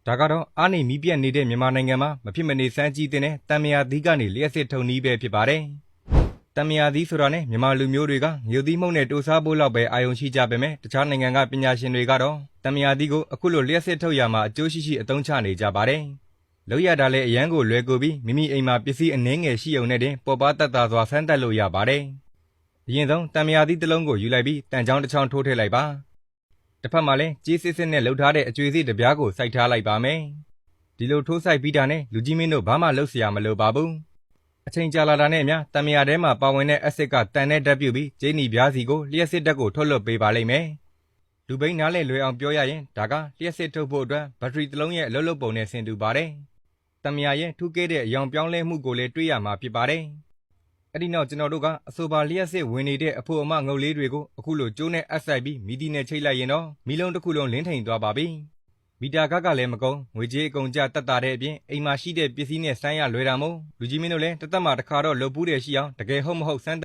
ဒါကတော့အားနေမီးပြတ်နေတဲ့မြန်မာနိုင်ငံမှာမဖြစ်မနေစမ်းကြည့်တဲ့တံမြာသီးကနေလျှက်စစ်ထုံနည်းပဲဖြစ်ပါတယ်။တံမြာသီးဆိုတာနဲ့မြန်မာလူမျိုးတွေကငရုတ်သီးမှုန့်နဲ့တိုးစားဖို့လောက်ပဲအာရုံရှိကြပေမဲ့တခြားနိုင်ငံကပညာရှင်တွေကတော့တံမြာသီးကိုအခုလိုလျှက်စစ်ထုတ်ရမှာအကျိုးရှိအသုံးချနေကြပါတယ်။လောက်ရတာလည်းအရန်ကိုလွယ်ကူပြီးမိမိအိမ်မှာပစ္စည်းအနှဲငယ်ရှိုံနဲ့တင်ပေါ်ပါတတ်တာစွာဆန်းသက်လို့ရပါတယ်။အရင်ဆုံးတံမြာသီးတစ်လုံးကိုယူလိုက်ပြီးတန်ချောင်းတစ်ချောင်းထိုးထည့်လိုက်ပါ။တစ်ဖက်မှာလည်းကြေးစစ်စစ်နဲ့လှုပ်ထားတဲ့အကျွေးစီးတစ်ပြားကိုစိုက်ထားလိုက်ပါမယ်။ဒီလိုထိုးစိုက်ပြီးတာနဲ့လူကြီးမင်းတို့ဘာမှလုပ်เสียမလိုပါဘူး။အချိန်ကြာလာတာနဲ့အမျှတံမြာထဲမှာပါဝင်တဲ့အက်ဆစ်ကတန်နဲ့ဓာတ်ပြုတ်ပြီးကျင်းနီပြားစီကိုလျှက်စစ်ဓာတ်ကိုထုတ်လွှတ်ပေးပါလိမ့်မယ်။လူဘိန်းနားလဲလွယ်အောင်ပြောရရင်ဒါကလျှက်စစ်ထုတ်ဖို့အတွက်ဘက်ထရီတစ်လုံးရဲ့အလုပ်လုပ်ပုံနဲ့ဆင်တူပါတယ်။တံမြာရဲ့ထူးကဲတဲ့အယောင်ပြောင်းလဲမှုကိုလည်းတွေ့ရမှာဖြစ်ပါတယ်။အဲ့ဒီနောက်ကျွန်တော်တို့ကအဆိုပါလျှက်စစ်ဝင်နေတဲ့အဖို့အမငုတ်လေးတွေကိုအခုလိုကျိုးနဲ့အပ်ဆိုင်ပြီးမီဒီနဲ့ချိတ်လိုက်ရင်တော့မီလုံးတစ်ခုလုံးလင်းထိန်သွားပါပြီ။မီတာခကလည်းမကုန်ငွေကြေးအကုန်ကျတက်တာတဲ့အပြင်အိမ်မှာရှိတဲ့ပစ္စည်းနဲ့စမ်းရလွယ်တာမို့လူကြီးမင်းတို့လည်းတစ်သက်မှာတစ်ခါတော့လုပ်ပူးတယ်ရှိအောင်တကယ်ဟုတ်မဟုတ်စမ်း